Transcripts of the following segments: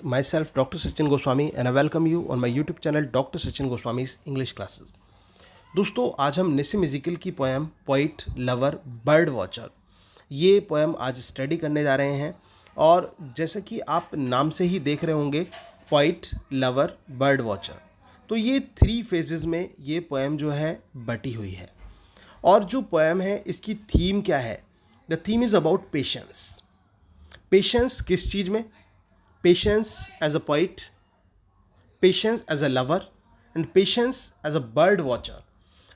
myself Dr. Sachin Goswami and I welcome you on my YouTube channel Dr. Sachin Goswami's English Classes. दोस्तों आज हम निसिम इज़ेकियल की poem poet lover bird watcher ये poem आज study करने जा रहे हैं। और जैसे कि आप नाम से ही देख रहे होंगे पोइट लवर बर्ड वॉचर, तो ये 3 फेजेस में ये पोएम जो है बटी हुई है। और जो पोएम है इसकी थीम क्या है? The theme is about patience. Patience किस चीज़ में? Patience as a poet, patience as a lover and patience as a bird watcher.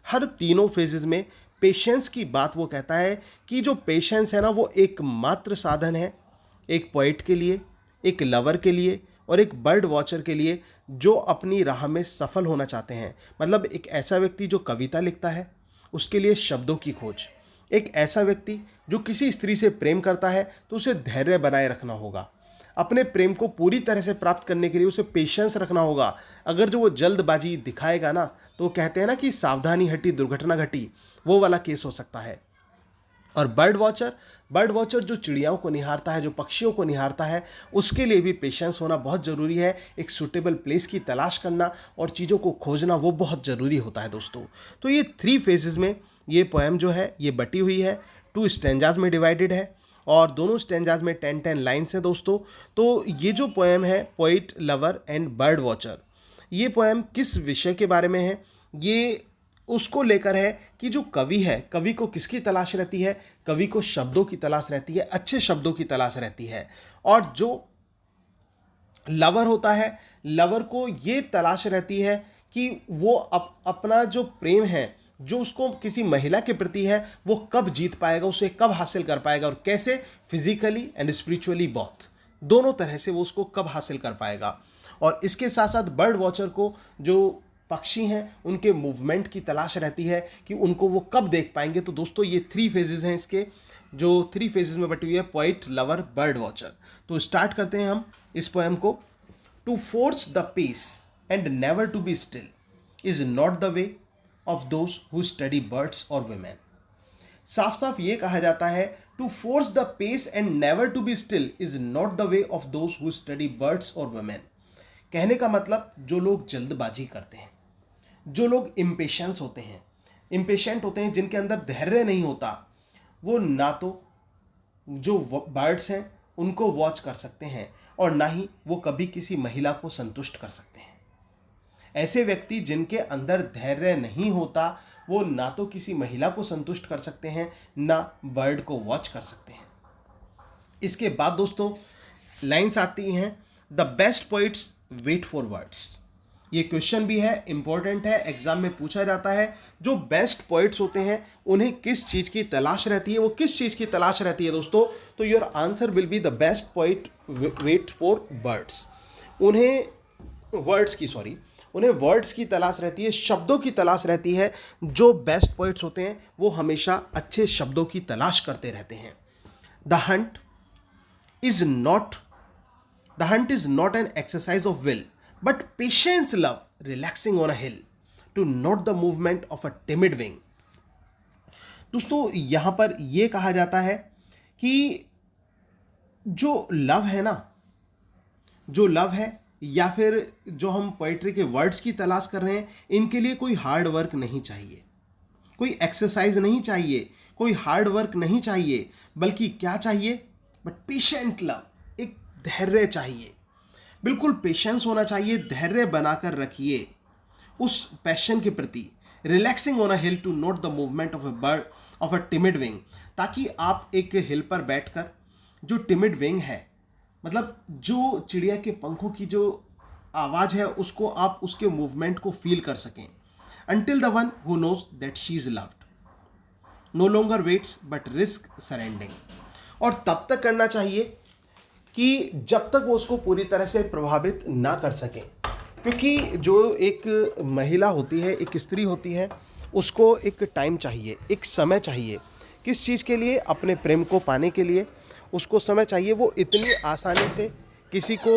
हर तीनों फेजेस में पेशेंस की बात वो कहता है कि जो पेशेंस है ना वो एकमात्र साधन है एक पोइट के लिए, एक लवर के लिए और एक बर्ड वॉचर के लिए जो अपनी राह में सफल होना चाहते हैं। मतलब एक ऐसा व्यक्ति जो कविता लिखता है उसके लिए शब्दों की खोज, एक ऐसा व्यक्ति जो किसी स्त्री से प्रेम करता है तो उसे धैर्य बनाए रखना होगा। अपने प्रेम को पूरी तरह से प्राप्त करने के लिए उसे पेशेंस रखना होगा। अगर जो वो जल्दबाजी दिखाएगा ना तो कहते हैं ना कि सावधानी हटी दुर्घटना घटी, वो वाला केस हो सकता है। और बर्ड वॉचर जो चिड़ियाओं को निहारता है, जो पक्षियों को निहारता है, उसके लिए भी पेशेंस होना बहुत ज़रूरी है। एक सूटेबल प्लेस की तलाश करना और चीज़ों को खोजना वो बहुत ज़रूरी होता है दोस्तों। तो ये 3 फेजेस में ये पोएम जो है ये बटी हुई है, 2 स्टैंजाज में डिवाइडेड है और दोनों स्टैंजाज में 10-10 लाइन्स हैं दोस्तों। तो ये जो पोएम है poet lover and bird watcher, ये पोएम किस विषय के बारे में है? ये उसको लेकर है कि जो कवि है, कवि को किसकी तलाश रहती है? कवि को शब्दों की तलाश रहती है, अच्छे शब्दों की तलाश रहती है। और जो लवर होता है, लवर को ये तलाश रहती है कि वो अपना जो प्रेम है जो उसको किसी महिला के प्रति है वो कब जीत पाएगा, उसे कब हासिल कर पाएगा और कैसे, फिजिकली एंड स्पिरिचुअली बोथ, दोनों तरह से वो उसको कब हासिल कर पाएगा। और इसके साथ साथ बर्ड वॉचर को जो पक्षी हैं उनके मूवमेंट की तलाश रहती है कि उनको वो कब देख पाएंगे। तो दोस्तों ये 3 फेजेस हैं इसके, जो 3 फेजेस में बटी हुई है पोइट लवर बर्ड वॉचर। तो स्टार्ट करते हैं हम इस पोएम को। To force the pace and never to be still is not the way of those who study birds और वुमेन। साफ साफ ये कहा जाता है to force the pace and never to be still is not the way of those who study birds और women. कहने का मतलब जो लोग जल्दबाजी करते हैं, जो लोग इम्पेशेंट होते हैं, जिनके अंदर धैर्य नहीं होता, वो ना तो जो बर्ड्स हैं उनको वॉच कर सकते हैं और ना ही वो कभी किसी महिला को संतुष्ट कर सकते हैं। ऐसे व्यक्ति जिनके अंदर धैर्य नहीं होता वो ना तो किसी महिला को संतुष्ट कर सकते हैं ना बर्ड को वॉच कर सकते हैं। इसके बाद दोस्तों लाइन्स आती हैं, the best poets wait for words. ये क्वेश्चन भी है, इंपॉर्टेंट है, एग्जाम में पूछा जाता है। जो बेस्ट पोइट्स होते हैं उन्हें किस चीज़ की तलाश रहती है? वो किस चीज़ की तलाश रहती है दोस्तों? तो your answer will be the best poet wait for birds. उन्हें वर्ड्स की तलाश रहती है, शब्दों की तलाश रहती है। जो बेस्ट पोइट्स होते हैं वो हमेशा अच्छे शब्दों की तलाश करते रहते हैं। The hunt is not an exercise of will but patience love relaxing on a hill to note the movement of a timid wing. दोस्तों यहां पर यह कहा जाता है कि जो लव है या फिर जो हम पोइट्री के वर्ड्स की तलाश कर रहे हैं, इनके लिए कोई हार्ड वर्क नहीं चाहिए, कोई एक्सरसाइज नहीं चाहिए, कोई हार्ड वर्क नहीं चाहिए, बल्कि क्या चाहिए? बट पेशेंट लव, एक धैर्य चाहिए। बिल्कुल पेशेंस होना चाहिए, धैर्य बनाकर रखिए उस पैशन के प्रति। Relaxing on a hill to note the movement of a bird of a timid wing, ताकि आप एक हिल पर बैठकर जो टिमिड विंग है, मतलब जो चिड़िया के पंखों की जो आवाज़ है उसको आप उसके मूवमेंट को फील कर सकें। Until the one who knows that she is loved no longer waits but risk surrendering. और तब तक करना चाहिए कि जब तक वो उसको पूरी तरह से प्रभावित ना कर सकें, क्योंकि जो एक महिला होती है, एक स्त्री होती है, उसको एक टाइम चाहिए, एक समय चाहिए। किस चीज़ के लिए? अपने प्रेम को पाने के लिए उसको समय चाहिए। वो इतनी आसानी से किसी को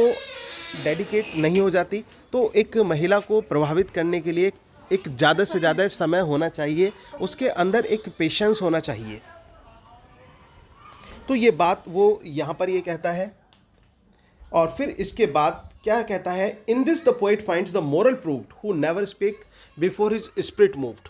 डेडिकेट नहीं हो जाती। तो एक महिला को प्रभावित करने के लिए एक ज़्यादा से ज़्यादा समय होना चाहिए, उसके अंदर एक पेशेंस होना चाहिए। तो ये बात वो यहाँ पर ये कहता है और फिर इसके बाद क्या कहता है, in this the poet finds the moral proved who never speak before his spirit moved.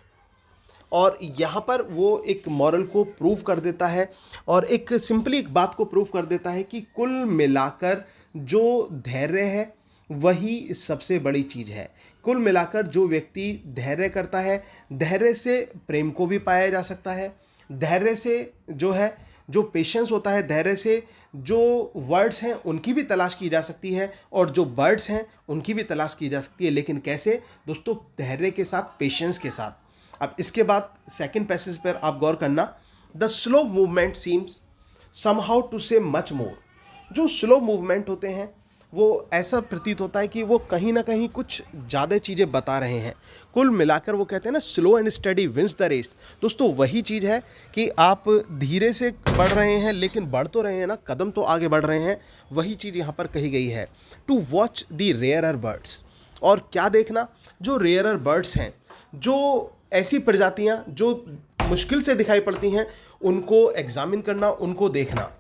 और यहाँ पर वो एक मॉरल को प्रूव कर देता है और एक सिंपली एक बात को प्रूव कर देता है कि कुल मिलाकर जो धैर्य है वही सबसे बड़ी चीज़ है। कुल मिलाकर जो व्यक्ति धैर्य करता है, धैर्य से प्रेम को भी पाया जा सकता है, धैर्य से जो है जो पेशेंस होता है, धैर्य से जो वर्ड्स हैं उनकी भी तलाश की जा सकती है और जो बर्ड्स हैं उनकी भी तलाश की जा सकती है। लेकिन कैसे दोस्तों? धैर्य के साथ, पेशेंस के साथ। अब इसके बाद सेकंड पैसेज पर आप गौर करना, the slow movement seems somehow to say much more. जो स्लो मूवमेंट होते हैं वो ऐसा प्रतीत होता है कि वो कहीं ना कहीं कुछ ज़्यादा चीज़ें बता रहे हैं। कुल मिलाकर वो कहते हैं ना, slow and steady wins the race. दोस्तों वही चीज़ है कि आप धीरे से बढ़ रहे हैं लेकिन बढ़ तो रहे हैं ना, कदम तो आगे बढ़ रहे हैं। वही चीज़ यहाँ पर कही गई है। To watch the rarer birds, और क्या देखना? जो रेयरर बर्ड्स हैं, जो ऐसी प्रजातियाँ जो मुश्किल से दिखाई पड़ती हैं, उनको एग्जामिन करना, उनको देखना।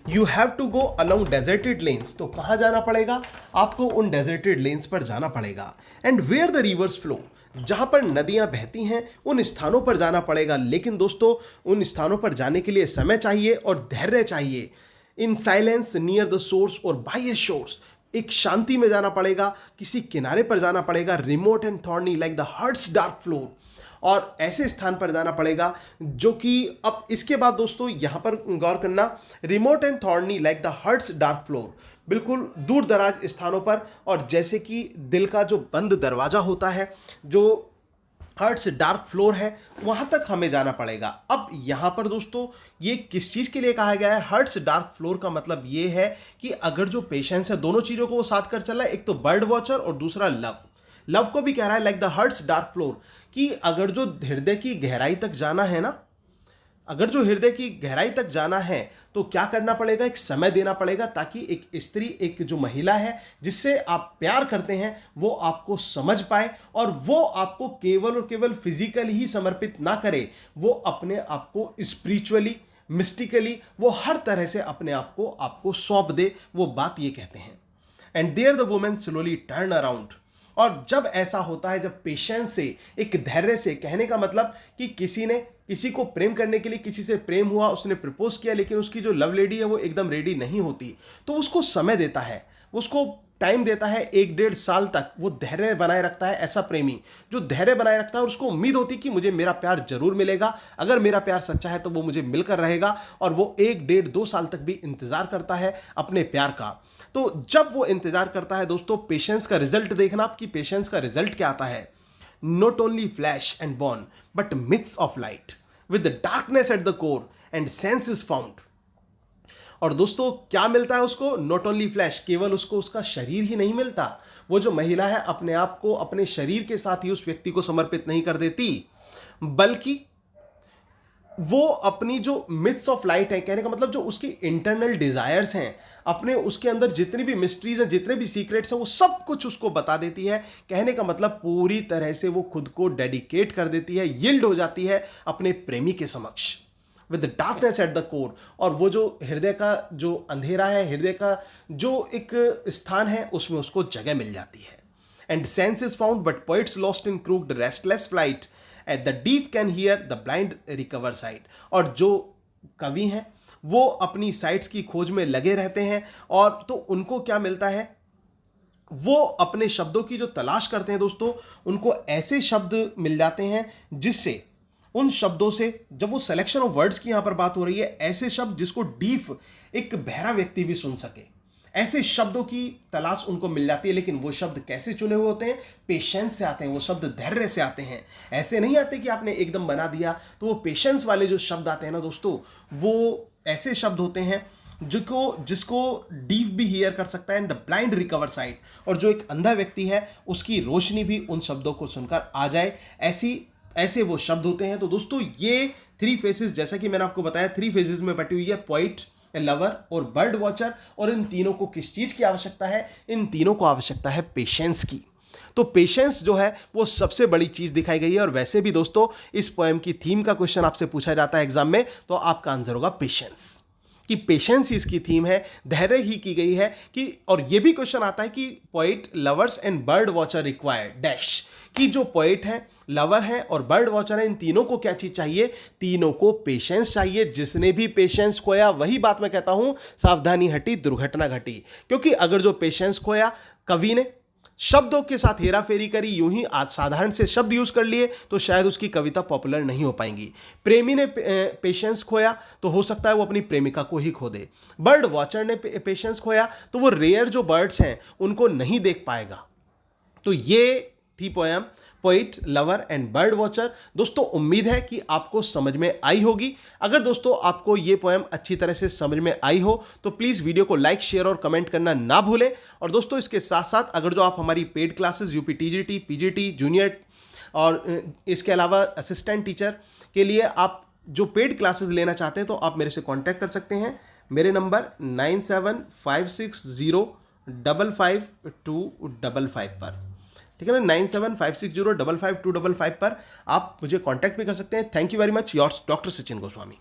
You have to go along deserted lanes, तो कहाँ जाना पड़ेगा? आपको उन डेजर्टेड लेन्स पर जाना पड़ेगा। And where the rivers flow, जहाँ पर नदियाँ बहती हैं उन स्थानों पर जाना पड़ेगा। लेकिन दोस्तों उन स्थानों पर जाने के लिए समय चाहिए और धैर्य चाहिए। In silence near the source और बाय ए शोर्स, एक शांति में जाना पड़ेगा, किसी किनारे पर जाना पड़ेगा। Remote and thorny like the hearts dark floor, और ऐसे स्थान पर जाना पड़ेगा जो कि, अब इसके बाद दोस्तों यहाँ पर गौर करना, remote and thorny like the hearts dark floor, बिल्कुल दूर दराज स्थानों पर, और जैसे कि दिल का जो बंद दरवाज़ा होता है, जो हर्ट्स डार्क फ्लोर है, वहाँ तक हमें जाना पड़ेगा। अब यहाँ पर दोस्तों ये किस चीज़ के लिए कहा गया है? हर्ट्स डार्क फ्लोर का मतलब ये है कि अगर जो पेशेंस है, दोनों चीज़ों को वो साथ कर चल रहा है, एक तो बर्ड वॉचर और दूसरा लव। लव को भी कह रहा है like the hearts dark floor, कि अगर जो हृदय की गहराई तक जाना है ना, अगर जो हृदय की गहराई तक जाना है तो क्या करना पड़ेगा? एक समय देना पड़ेगा, ताकि एक स्त्री, एक जो महिला है जिससे आप प्यार करते हैं, वो आपको समझ पाए और वो आपको केवल और केवल फिजिकली ही समर्पित ना करे, वो अपने आप को स्पिरिचुअली, मिस्टिकली, वो हर तरह से अपने आप को आपको सौंप दे। वो बात ये कहते हैं। And there the women slowly turn around, और जब ऐसा होता है, जब पेशेंस से, एक धैर्य से, कहने का मतलब कि किसी ने किसी को प्रेम करने के लिए, किसी से प्रेम हुआ, उसने प्रपोज किया, लेकिन उसकी जो लव लेडी है वो एकदम रेडी नहीं होती, तो उसको समय देता है, उसको टाइम देता है, 1-1.5 साल तक वो धैर्य बनाए रखता है। ऐसा प्रेमी जो धैर्य बनाए रखता है और उसको उम्मीद होती कि मुझे मेरा प्यार जरूर मिलेगा, अगर मेरा प्यार सच्चा है तो वो मुझे मिलकर रहेगा, और वो 1-1.5-2 साल तक भी इंतजार करता है अपने प्यार का। तो जब वो इंतजार करता है दोस्तों, पेशेंस का रिजल्ट देखना आपकी, पेशेंस का रिजल्ट क्या आता है? Not only flash and born but myths of light with the darkness at the core and sense is found. और दोस्तों क्या मिलता है उसको? नॉट ओनली फ्लैश, केवल उसको उसका शरीर ही नहीं मिलता। वो जो महिला है अपने आप को अपने शरीर के साथ ही उस व्यक्ति को समर्पित नहीं कर देती, बल्कि वो अपनी जो मिथ्स ऑफ लाइट है, कहने का मतलब जो उसकी इंटरनल डिजायर्स हैं, अपने उसके अंदर जितनी भी मिस्ट्रीज हैं, जितने भी सीक्रेट्स हैं, वो सब कुछ उसको बता देती है। कहने का मतलब पूरी तरह से वो खुद को डेडिकेट कर देती है, यील्ड हो जाती है अपने प्रेमी के समक्ष with darkness at the core. और वो जो हृदय का जो अंधेरा है, हृदय का जो एक स्थान है, उसमें उसको जगह मिल जाती है। And sense is found but poets lost in crooked restless flight at the deep can hear the blind recover site. और जो कवि हैं वो अपनी साइट्स की खोज में लगे रहते हैं, और तो उनको क्या मिलता है? वो अपने शब्दों की जो तलाश करते हैं दोस्तों, उनको ऐसे शब्द मिल जाते हैं जिससे, उन शब्दों से, जब वो सिलेक्शन ऑफ वर्ड्स की यहां पर बात हो रही है, ऐसे शब्द जिसको डीप, एक बहरा व्यक्ति भी सुन सके, ऐसे शब्दों की तलाश उनको मिल जाती है। लेकिन वो शब्द कैसे चुने हुए होते हैं? पेशेंस से आते हैं, वो शब्द धैर्य से आते हैं। ऐसे नहीं आते कि आपने एकदम बना दिया। तो वो पेशेंस वाले जो शब्द आते हैं ना दोस्तों, वो ऐसे शब्द होते हैं जिसको डीप भी हियर कर सकता है, and the blind recover site, और जो एक अंधा व्यक्ति है उसकी रोशनी भी उन शब्दों को सुनकर आ जाए, ऐसे वो शब्द होते हैं। तो दोस्तों ये 3 फेजेस, जैसा कि मैंने आपको बताया, 3 फेजेस में बटी हुई है, पोइट, लवर और बर्ड वॉचर। और इन तीनों को किस चीज की आवश्यकता है? इन तीनों को आवश्यकता है पेशेंस की। तो पेशेंस जो है वो सबसे बड़ी चीज दिखाई गई है। और वैसे भी दोस्तों इस पोएम की थीम का क्वेश्चन आपसे पूछा जाता है एग्जाम में, तो आपका आंसर होगा पेशेंस। कि पेशेंस ही इसकी थीम है, धैर्य ही की गई है कि, और ये भी क्वेश्चन आता है कि poet lovers and bird watcher required dash, कि जो पोइट है, लवर है और बर्ड वॉचर है, इन तीनों को क्या चीज चाहिए? तीनों को पेशेंस चाहिए। जिसने भी पेशेंस खोया, वही बात मैं कहता हूं, सावधानी हटी दुर्घटना घटी। क्योंकि अगर जो पेशेंस खोया, कवि ने शब्दों के साथ हेरा फेरी करी, यूं ही आज साधारण से शब्द यूज कर लिए, तो शायद उसकी कविता पॉपुलर नहीं हो पाएंगी। प्रेमी ने पेशेंस खोया तो हो सकता है वो अपनी प्रेमिका को ही खो दे। बर्ड वॉचर ने पेशेंस खोया तो वो रेयर जो बर्ड्स हैं उनको नहीं देख पाएगा। तो ये थी poem poet lover and bird watcher. दोस्तों उम्मीद है कि आपको समझ में आई होगी। अगर दोस्तों आपको ये पोएम अच्छी तरह से समझ में आई हो तो प्लीज़ वीडियो को लाइक शेयर और कमेंट करना ना भूलें। और दोस्तों इसके साथ साथ अगर जो आप हमारी paid classes UP TGT, PGT, junior और इसके अलावा असिस्टेंट टीचर के लिए आप जो पेड क्लासेस लेना चाहते हैं तो आप मेरे से कॉन्टैक्ट कर सकते हैं। मेरे नंबर 9756055255 पर, ठीक है ना, 9756055255 पर आप मुझे कांटेक्ट भी कर सकते हैं। Thank you very much, yours doctor Sachin Goswami.